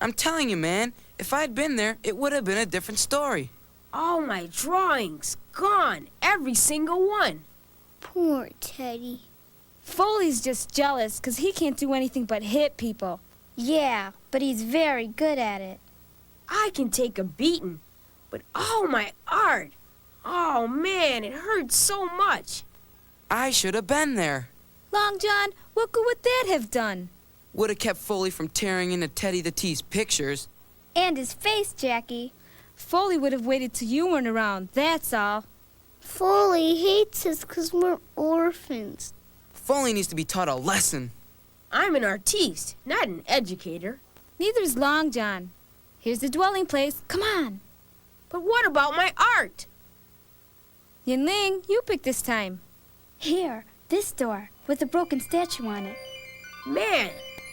I'm telling you, man, if I'd been there, it would have been a different story. All my drawings, gone, every single one. Poor Teddy. Foley's just jealous because he can't do anything but hit people. Yeah, but he's very good at it. I can take a beating, but all my art, oh man, it hurts so much. I should have been there. Long John, what good would that have done? Would have kept Foley from tearing into Teddy the T's pictures. And his face, Jackie. Foley would have waited till you weren't around, that's all. Foley hates us 'cause we're orphans. Foley needs to be taught a lesson. I'm an artiste, not an educator. Neither's Long John. Here's the dwelling place. Come on. But what about my art? Yin Ling, you pick this time. Here, this door, with a broken statue on it. Man,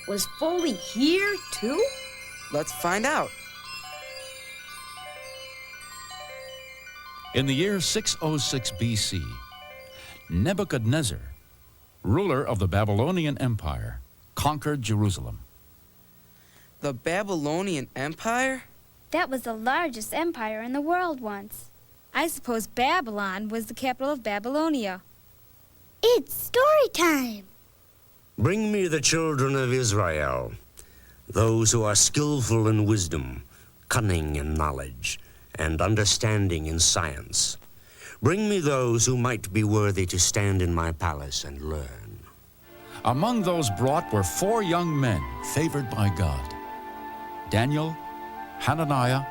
was Foley here too? Let's find out. In the year 606 BC, Nebuchadnezzar, ruler of the Babylonian Empire, conquered Jerusalem. The Babylonian Empire? That was the largest empire in the world once. I suppose Babylon was the capital of Babylonia. It's story time. Bring me the children of Israel, those who are skillful in wisdom, cunning in knowledge, and understanding in science. Bring me those who might be worthy to stand in my palace and learn. Among those brought were 4 young men favored by God: Daniel, Hananiah,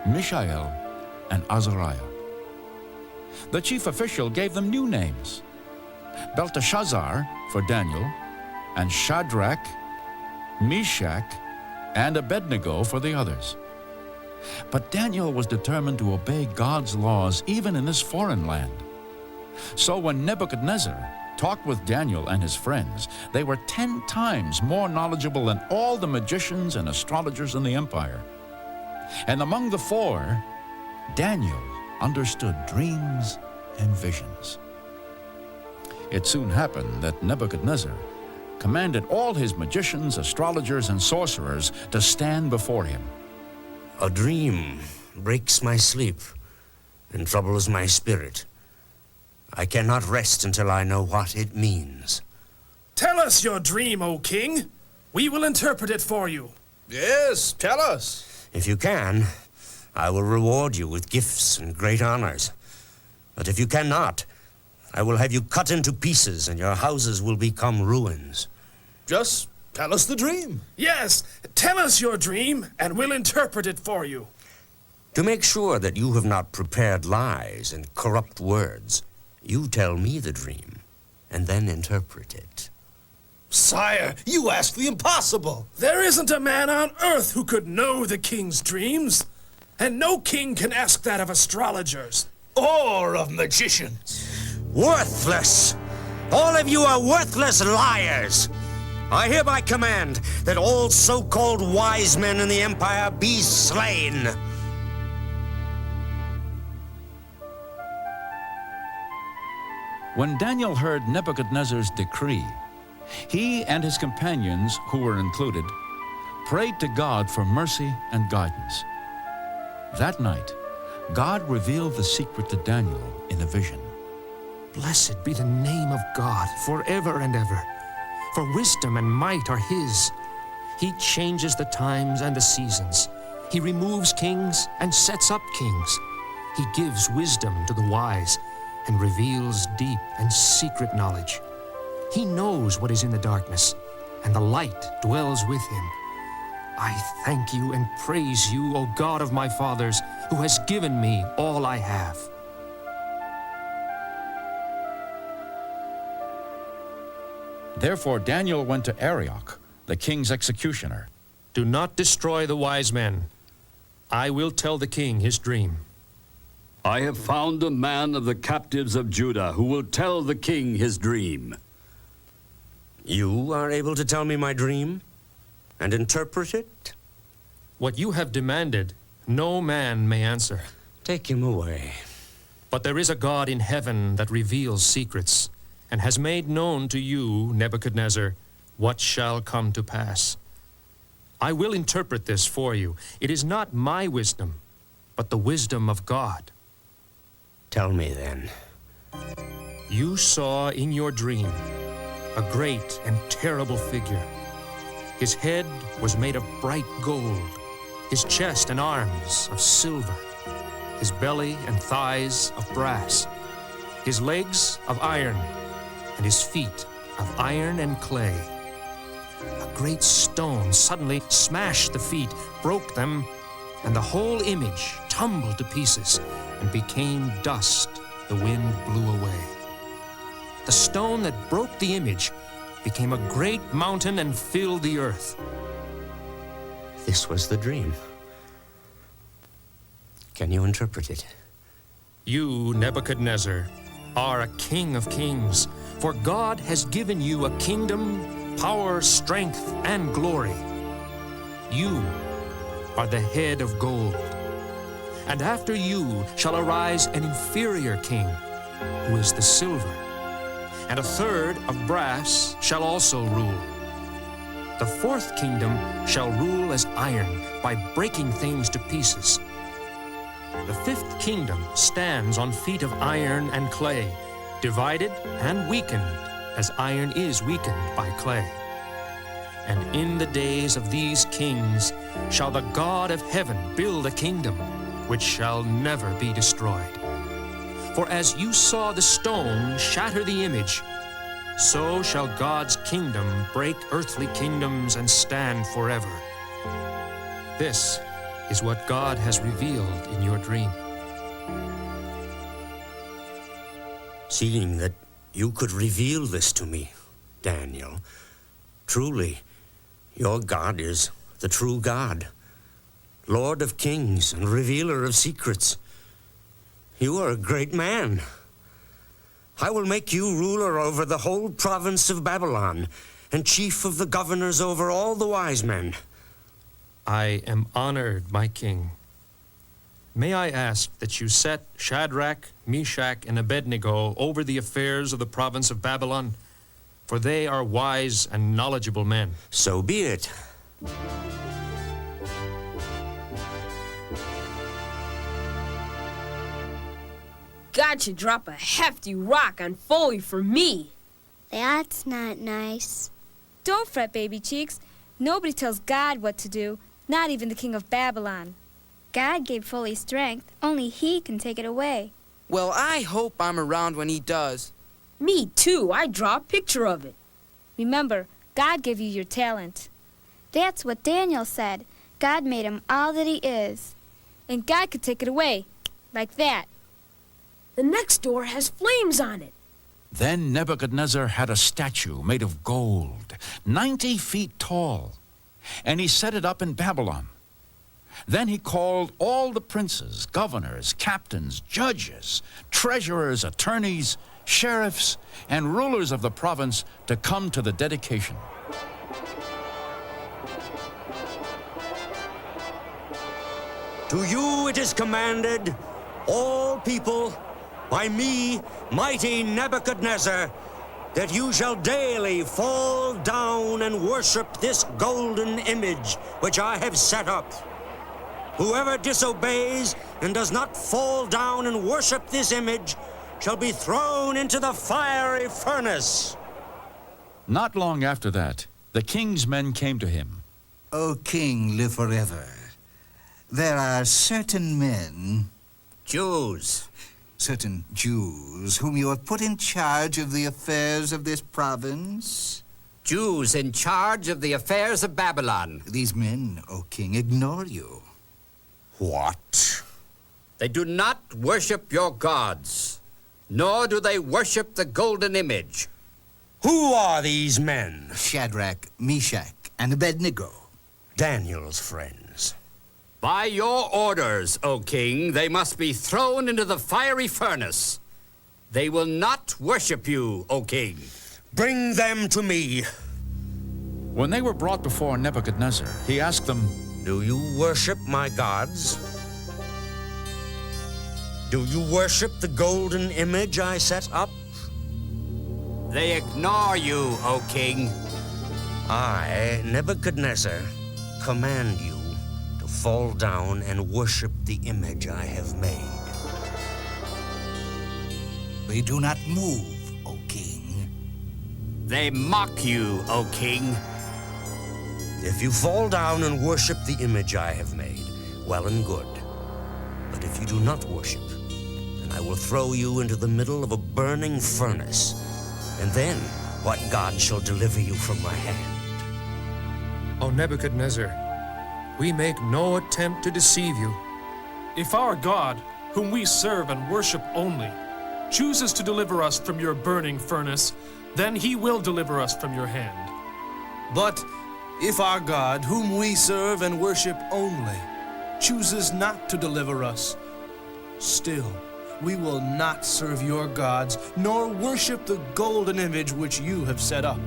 Mishael, and Azariah. The chief official gave them new names: Belteshazzar for Daniel, and Shadrach, Meshach, and Abednego for the others. But Daniel was determined to obey God's laws even in this foreign land. So when Nebuchadnezzar talked with Daniel and his friends, they were 10 times more knowledgeable than all the magicians and astrologers in the empire. And among the 4, Daniel understood dreams and visions. It soon happened that Nebuchadnezzar commanded all his magicians, astrologers, and sorcerers to stand before him. A dream breaks my sleep and troubles my spirit. I cannot rest until I know what it means. Tell us your dream, O king. We will interpret it for you. Yes, tell us. If you can, I will reward you with gifts and great honors. But if you cannot, I will have you cut into pieces and your houses will become ruins. Just tell us the dream. Yes, tell us your dream, and we'll interpret it for you. To make sure that you have not prepared lies and corrupt words, you tell me the dream, and then interpret it. Sire, you ask the impossible. There isn't a man on earth who could know the king's dreams, and no king can ask that of astrologers. Or of magicians. Worthless! All of you are worthless liars! I hereby command that all so-called wise men in the empire be slain. When Daniel heard Nebuchadnezzar's decree, he and his companions, who were included, prayed to God for mercy and guidance. That night, God revealed the secret to Daniel in a vision. Blessed be the name of God forever and ever. For wisdom and might are his. He changes the times and the seasons. He removes kings and sets up kings. He gives wisdom to the wise and reveals deep and secret knowledge. He knows what is in the darkness, and the light dwells with him. I thank you and praise you, O God of my fathers, who has given me all I have. Therefore Daniel went to Arioch, the king's executioner. Do not destroy the wise men. I will tell the king his dream. I have found a man of the captives of Judah who will tell the king his dream. You are able to tell me my dream and interpret it? What you have demanded, no man may answer. Take him away. But there is a God in heaven that reveals secrets, and has made known to you, Nebuchadnezzar, what shall come to pass. I will interpret this for you. It is not my wisdom, but the wisdom of God. Tell me then. You saw in your dream a great and terrible figure. His head was made of bright gold, his chest and arms of silver, his belly and thighs of brass, his legs of iron, and his feet of iron and clay. A great stone suddenly smashed the feet, broke them, and the whole image tumbled to pieces and became dust the wind blew away. The stone that broke the image became a great mountain and filled the earth. This was the dream. Can you interpret it? You, Nebuchadnezzar, are a king of kings, for God has given you a kingdom, power, strength, and glory. You are the head of gold, and after you shall arise an inferior king, who is the silver, and a third of brass shall also rule. The fourth kingdom shall rule as iron, by breaking things to pieces. The fifth kingdom stands on feet of iron and clay, divided and weakened as iron is weakened by clay. And in the days of these kings shall the God of heaven build a kingdom which shall never be destroyed. For as you saw the stone shatter the image, so shall God's kingdom break earthly kingdoms and stand forever. This is what God has revealed in your dream. Seeing that you could reveal this to me, Daniel, truly, your God is the true God, Lord of kings and revealer of secrets. You are a great man. I will make you ruler over the whole province of Babylon and chief of the governors over all the wise men. I am honored, my king. May I ask that you set Shadrach, Meshach, and Abednego over the affairs of the province of Babylon, for they are wise and knowledgeable men. So be it. God should drop a hefty rock on Foley for me. That's not nice. Don't fret, baby cheeks. Nobody tells God what to do, not even the king of Babylon. God gave Foley strength. Only he can take it away. Well, I hope I'm around when he does. Me too. I draw a picture of it. Remember, God gave you your talent. That's what Daniel said. God made him all that he is. And God could take it away, like that. The next door has flames on it. Then Nebuchadnezzar had a statue made of gold, 90 feet tall, and he set it up in Babylon. Then he called all the princes, governors, captains, judges, treasurers, attorneys, sheriffs, and rulers of the province to come to the dedication. To you it is commanded, all people, by me, mighty Nebuchadnezzar, that you shall daily fall down and worship this golden image which I have set up. Whoever disobeys and does not fall down and worship this image shall be thrown into the fiery furnace. Not long after that, the king's men came to him. O king, live forever. There are certain men, Jews, certain Jews, whom you have put in charge of the affairs of this province. Jews in charge of the affairs of Babylon. These men, O king, ignore you. What? They do not worship your gods, nor do they worship the golden image. Who are these men? Shadrach, Meshach, and Abednego. Daniel's friends. By your orders, O king, they must be thrown into the fiery furnace. They will not worship you, O king. Bring them to me. When they were brought before Nebuchadnezzar, he asked them, Do you worship my gods? Do you worship the golden image I set up? They ignore you, O king. I, Nebuchadnezzar, command you to fall down and worship the image I have made. We do not move, O king. They mock you, O king. If you fall down and worship the image I have made, well and good. But if you do not worship, then I will throw you into the middle of a burning furnace. And then what God shall deliver you from my hand? O Nebuchadnezzar, we make no attempt to deceive you. If our God, whom we serve and worship only, chooses to deliver us from your burning furnace, then he will deliver us from your hand. But if our God, whom we serve and worship only, chooses not to deliver us, still we will not serve your gods, nor worship the golden image which you have set up.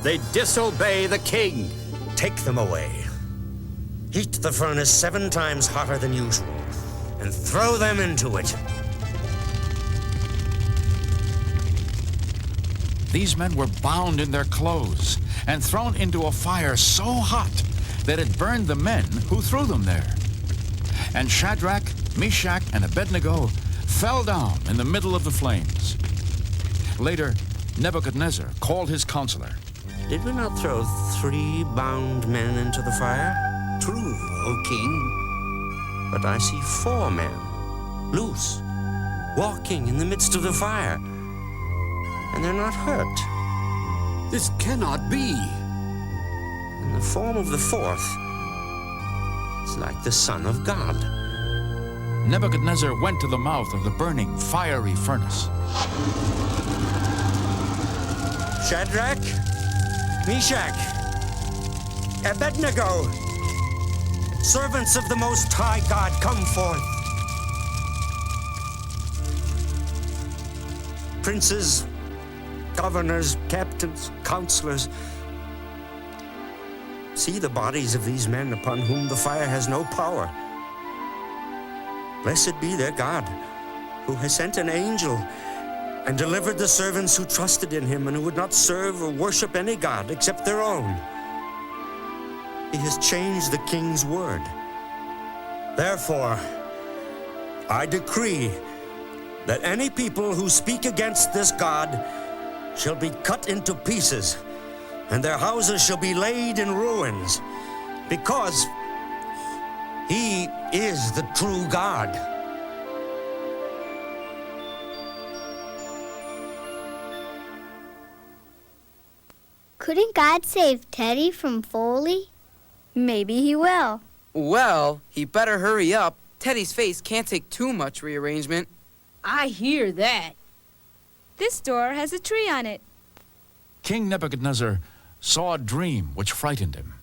They disobey the king. Take them away. Heat the furnace 7 times hotter than usual, and throw them into it. These men were bound in their clothes and thrown into a fire so hot that it burned the men who threw them there. And Shadrach, Meshach, and Abednego fell down in the middle of the flames. Later, Nebuchadnezzar called his counselor. Did we not throw 3 bound men into the fire? True, O king. But I see 4 men, loose, walking in the midst of the fire, and they're not hurt. This cannot be. And the form of the 4th is like the Son of God. Nebuchadnezzar went to the mouth of the burning, fiery furnace. Shadrach, Meshach, Abednego, servants of the Most High God, come forth. Princes, governors, captains, counselors, see the bodies of these men upon whom the fire has no power. Blessed be their God, who has sent an angel and delivered the servants who trusted in him and who would not serve or worship any god except their own. He has changed the king's word. Therefore, I decree that any people who speak against this God shall be cut into pieces, and their houses shall be laid in ruins, because he is the true God. Couldn't God save Teddy from Foley? Maybe he will. Well, he better hurry up. Teddy's face can't take too much rearrangement. I hear that. This door has a tree on it. King Nebuchadnezzar saw a dream which frightened him,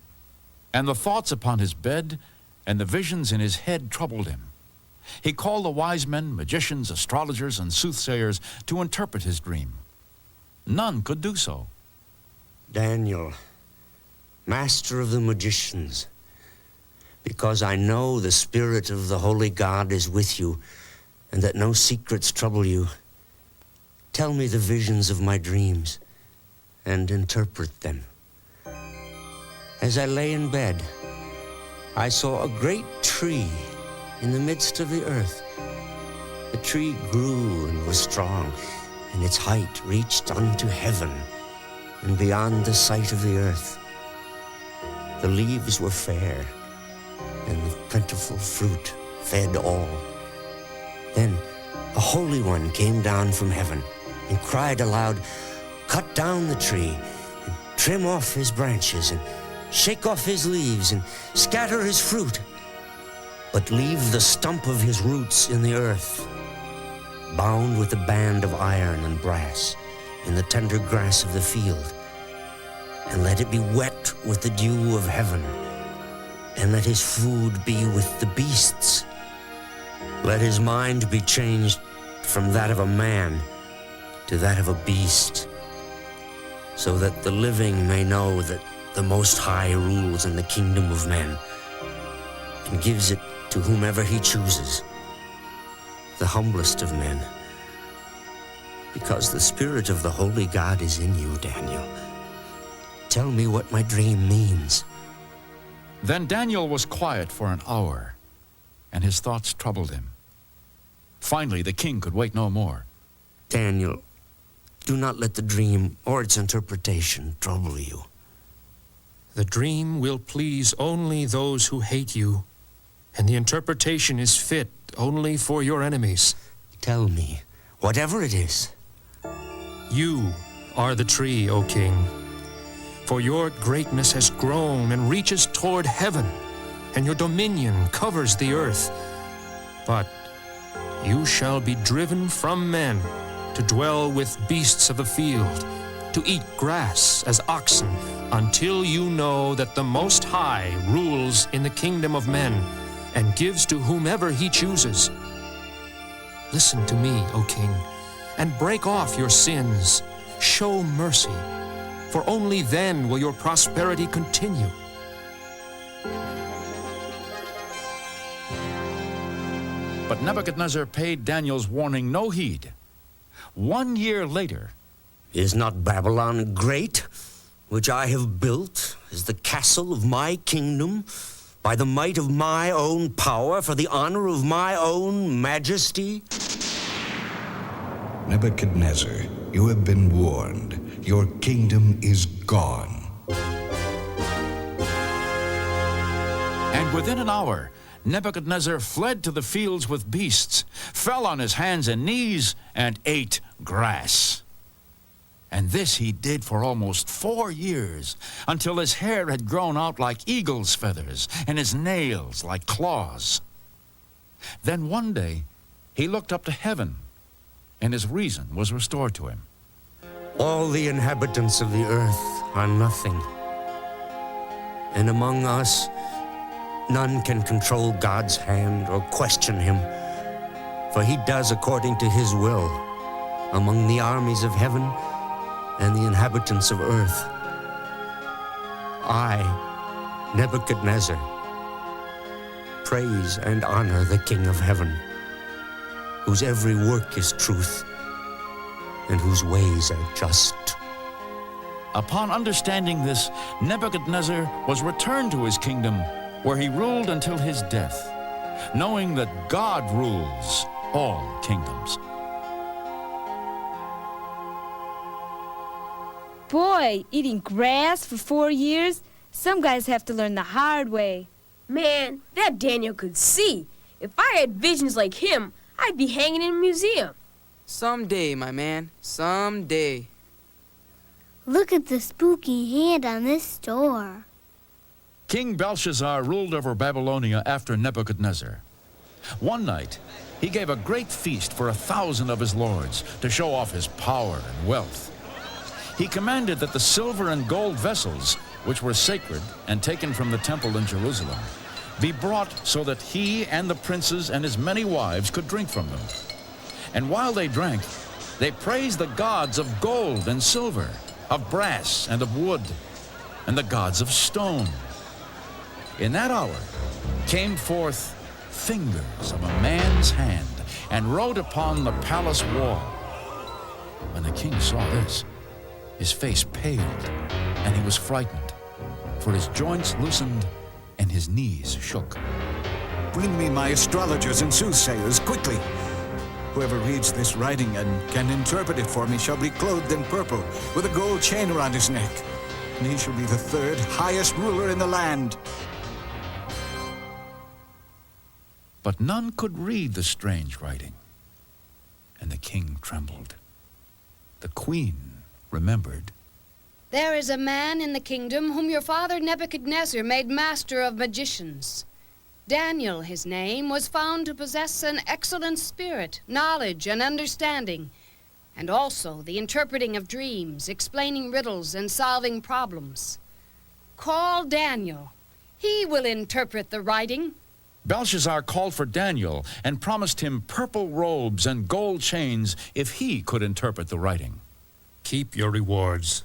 and the thoughts upon his bed and the visions in his head troubled him. He called the wise men, magicians, astrologers, and soothsayers to interpret his dream. None could do so. Daniel, master of the magicians, because I know the Spirit of the Holy God is with you, and that no secrets trouble you, tell me the visions of my dreams, and interpret them. As I lay in bed, I saw a great tree in the midst of the earth. The tree grew and was strong, and its height reached unto heaven and beyond the sight of the earth. The leaves were fair, and the plentiful fruit fed all. Then a Holy One came down from heaven and cried aloud, "Cut down the tree, and trim off his branches, and shake off his leaves, and scatter his fruit, but leave the stump of his roots in the earth, bound with a band of iron and brass, in the tender grass of the field, and let it be wet with the dew of heaven, and let his food be with the beasts. Let his mind be changed from that of a man to that of a beast, so that the living may know that the Most High rules in the kingdom of men, and gives it to whomever he chooses, the humblest of men. Because the Spirit of the Holy God is in you, Daniel. Tell me what my dream means." Then Daniel was quiet for an hour, and his thoughts troubled him. Finally, the king could wait no more. Daniel, do not let the dream or its interpretation trouble you. The dream will please only those who hate you, and the interpretation is fit only for your enemies. Tell me, whatever it is. You are the tree, O king, for your greatness has grown and reaches toward heaven, and your dominion covers the earth. But you shall be driven from men to dwell with beasts of the field, to eat grass as oxen, until you know that the Most High rules in the kingdom of men and gives to whomever he chooses. Listen to me, O king, and break off your sins. Show mercy, for only then will your prosperity continue. But Nebuchadnezzar paid Daniel's warning no heed. 1 year later, Is not Babylon great, which I have built as the castle of my kingdom, by the might of my own power, for the honor of my own majesty? Nebuchadnezzar, you have been warned. Your kingdom is gone. and within an hour, Nebuchadnezzar fled to the fields with beasts, fell on his hands and knees, and ate grass. And this he did for almost 4 years, until his hair had grown out like eagle's feathers, and his nails like claws. Then one day he looked up to heaven, and his reason was restored to him. All the inhabitants of the earth are nothing. And among us, none can control God's hand or question him, for he does according to his will among the armies of heaven and the inhabitants of earth. I, Nebuchadnezzar, praise and honor the King of heaven, whose every work is truth and whose ways are just. Upon understanding this, Nebuchadnezzar was returned to his kingdom, where he ruled until his death, knowing that God rules all kingdoms. Boy, eating grass for 4 years? Some guys have to learn the hard way. Man, that Daniel could see. If I had visions like him, I'd be hanging in a museum. Someday, my man, someday. Look at the spooky hand on this door. King Belshazzar ruled over Babylonia after Nebuchadnezzar. One night, he gave a great feast for 1,000 of his lords to show off his power and wealth. He commanded that the silver and gold vessels, which were sacred and taken from the temple in Jerusalem, be brought so that he and the princes and his many wives could drink from them. And while they drank, they praised the gods of gold and silver, of brass and of wood, and the gods of stone. In that hour came forth fingers of a man's hand and wrote upon the palace wall. When the king saw this, his face paled, and he was frightened, for his joints loosened and his knees shook. Bring me my astrologers and soothsayers, quickly. Whoever reads this writing and can interpret it for me shall be clothed in purple, with a gold chain around his neck, and he shall be the third highest ruler in the land. But none could read the strange writing, and the king trembled. The queen remembered. There is a man in the kingdom whom your father Nebuchadnezzar made master of magicians. Daniel, his name, was found to possess an excellent spirit, knowledge, and understanding, and also the interpreting of dreams, explaining riddles, and solving problems. Call Daniel. He will interpret the writing. Belshazzar called for Daniel and promised him purple robes and gold chains if he could interpret the writing. Keep your rewards,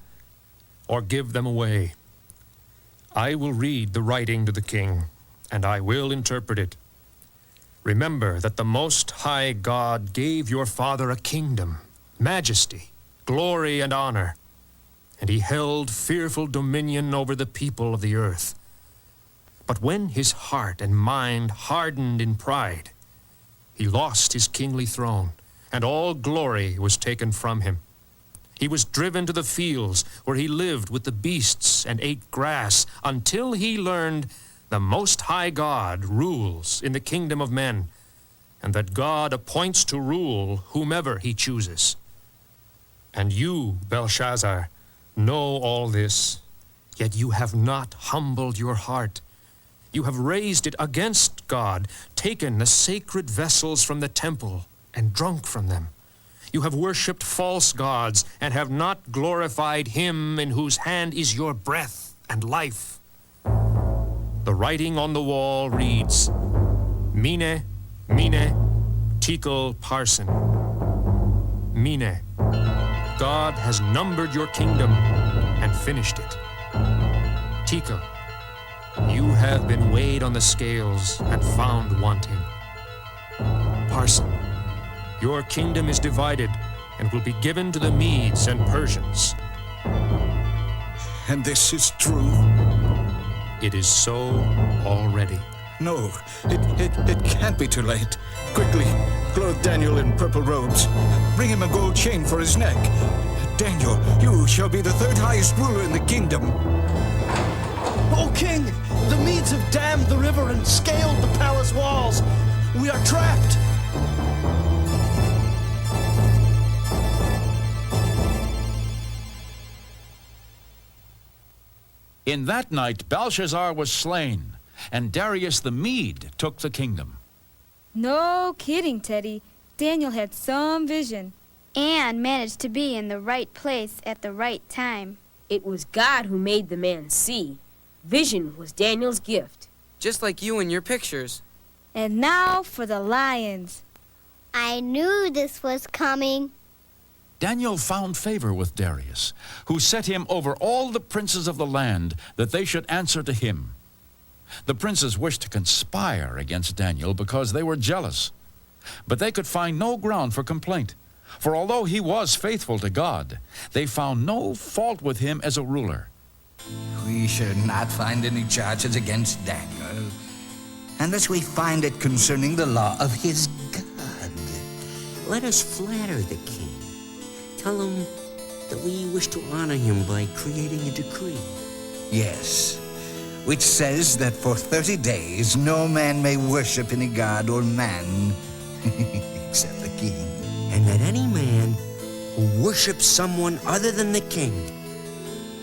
or give them away. I will read the writing to the king, and I will interpret it. Remember that the Most High God gave your father a kingdom, majesty, glory, and honor, and he held fearful dominion over the people of the earth. But when his heart and mind hardened in pride, he lost his kingly throne, and all glory was taken from him. He was driven to the fields, where he lived with the beasts and ate grass, until he learned the Most High God rules in the kingdom of men, and that God appoints to rule whomever he chooses. And you, Belshazzar, know all this, yet you have not humbled your heart. You have raised it against God, taken the sacred vessels from the temple, and drunk from them. You have worshipped false gods, and have not glorified him in whose hand is your breath and life. The writing on the wall reads, Mene, Mene, Tekel Parsin. Mene, God has numbered your kingdom and finished it. Tekel, you have been weighed on the scales and found wanting. Parsin, your kingdom is divided and will be given to the Medes and Persians. And this is true? It is so already. No, it can't be too late. Quickly, clothe Daniel in purple robes. Bring him a gold chain for his neck. Daniel, you shall be the third highest ruler in the kingdom. O king, the Medes have dammed the river and scaled the palace walls. We are trapped. In that night Belshazzar was slain, and Darius the Mede took the kingdom. No kidding, Teddy. Daniel had some vision. And managed to be in the right place at the right time. It was God who made the man see. Vision was Daniel's gift. Just like you in your pictures. And now for the lions. I knew this was coming. Daniel found favor with Darius, who set him over all the princes of the land, that they should answer to him. The princes wished to conspire against Daniel because they were jealous. But they could find no ground for complaint, for although he was faithful to God, they found no fault with him as a ruler. We should not find any charges against Daniel, unless we find it concerning the law of his God. Let us flatter the king. Tell him that we wish to honor him by creating a decree. Yes, which says that for 30 days no man may worship any god or man except the king. And that any man who worships someone other than the king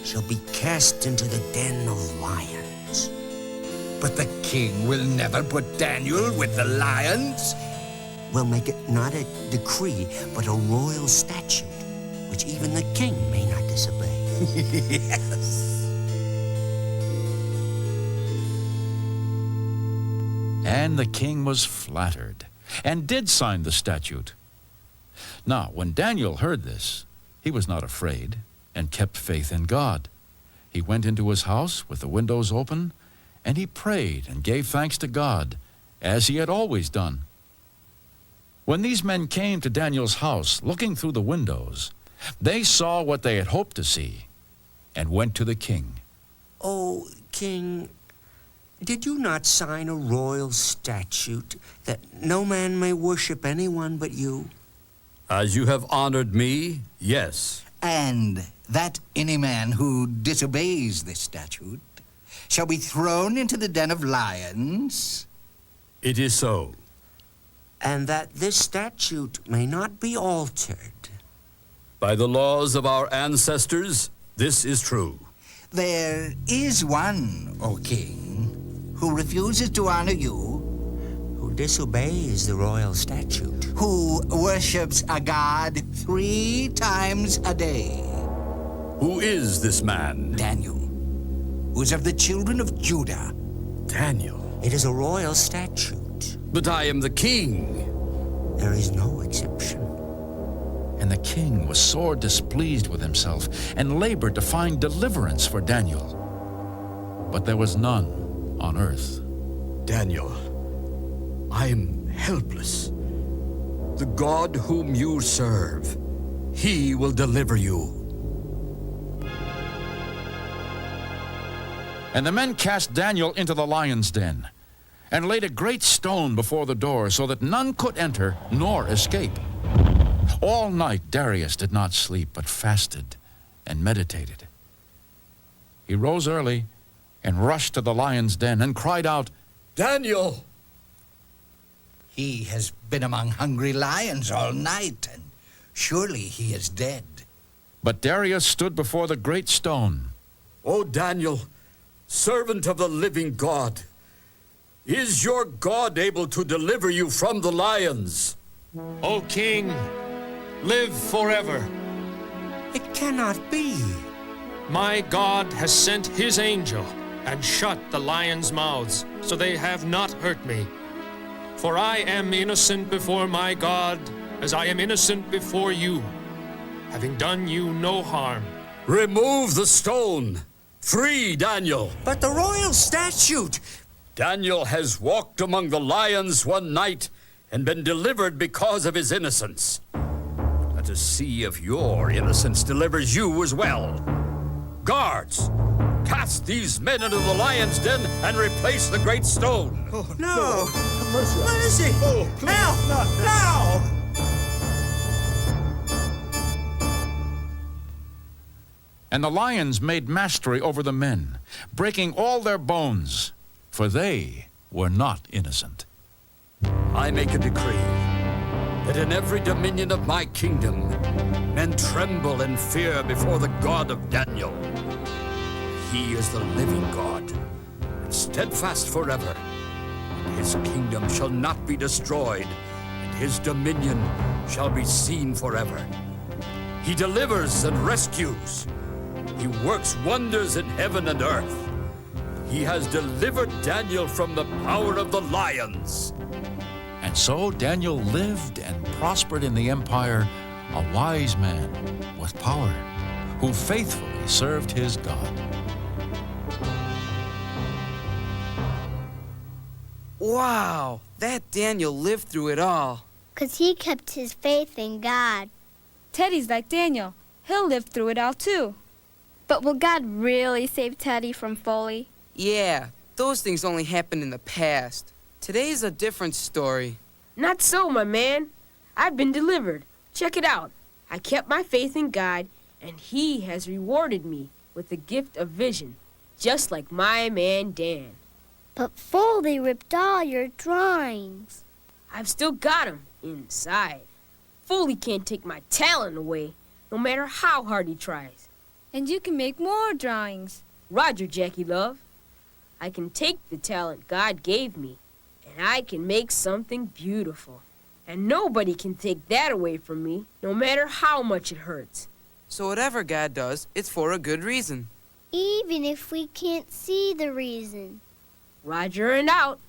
shall be cast into the den of lions. But the king will never put Daniel with the lions. We'll make it not a decree, but a royal statute, which even the king may not disobey. Yes. And the king was flattered, and did sign the statute. Now, when Daniel heard this, he was not afraid, and kept faith in God. He went into his house with the windows open, and he prayed and gave thanks to God, as he had always done. When these men came to Daniel's house, looking through the windows, they saw what they had hoped to see, and went to the king. Oh, king, did you not sign a royal statute that no man may worship anyone but you? As you have honored me, yes. And that any man who disobeys this statute shall be thrown into the den of lions? It is so. And that this statute may not be altered. By the laws of our ancestors, this is true. There is one, O king, who refuses to honor you, who disobeys the royal statute, who worships a god 3 times a day. Who is this man? Daniel, who is of the children of Judah. Daniel? It is a royal statute. But I am the king. There is no exception. And the king was sore displeased with himself, and labored to find deliverance for Daniel. But there was none on earth. Daniel, I am helpless. The God whom you serve, he will deliver you. And the men cast Daniel into the lion's den, and laid a great stone before the door, so that none could enter nor escape. All night Darius did not sleep, but fasted and meditated. He rose early and rushed to the lion's den and cried out, Daniel! He has been among hungry lions all night, and surely he is dead. But Darius stood before the great stone. O Daniel, servant of the living God, is your God able to deliver you from the lions? O king, live forever. It cannot be. My God has sent his angel and shut the lions' mouths, so they have not hurt me. For I am innocent before my God, as I am innocent before you, having done you no harm. Remove the stone. Free Daniel. But the royal statute. Daniel has walked among the lions one night and been delivered because of his innocence. Let us see if your innocence delivers you as well. Guards, cast these men into the lion's den and replace the great stone. No. Mercy. Help. Now. And the lions made mastery over the men, breaking all their bones, for they were not innocent. I make a decree that in every dominion of my kingdom, men tremble in fear before the God of Daniel. He is the living God, and steadfast forever. And his kingdom shall not be destroyed, and his dominion shall be seen forever. He delivers and rescues. He works wonders in heaven and earth. He has delivered Daniel from the power of the lions. And so Daniel lived and prospered in the empire, a wise man with power, who faithfully served his God. Wow, that Daniel lived through it all. 'Cause he kept his faith in God. Teddy's like Daniel. He'll live through it all, too. But will God really save Teddy from Foley? Yeah, those things only happened in the past. Today's a different story. Not so, my man. I've been delivered. Check it out. I kept my faith in God, and he has rewarded me with the gift of vision, just like my man Dan. But Foley ripped all your drawings. I've still got 'em inside. Foley can't take my talent away, no matter how hard he tries. And you can make more drawings. Roger, Jackie love. I can take the talent God gave me, and I can make something beautiful. And nobody can take that away from me, no matter how much it hurts. So whatever God does, it's for a good reason. Even if we can't see the reason. Roger and out.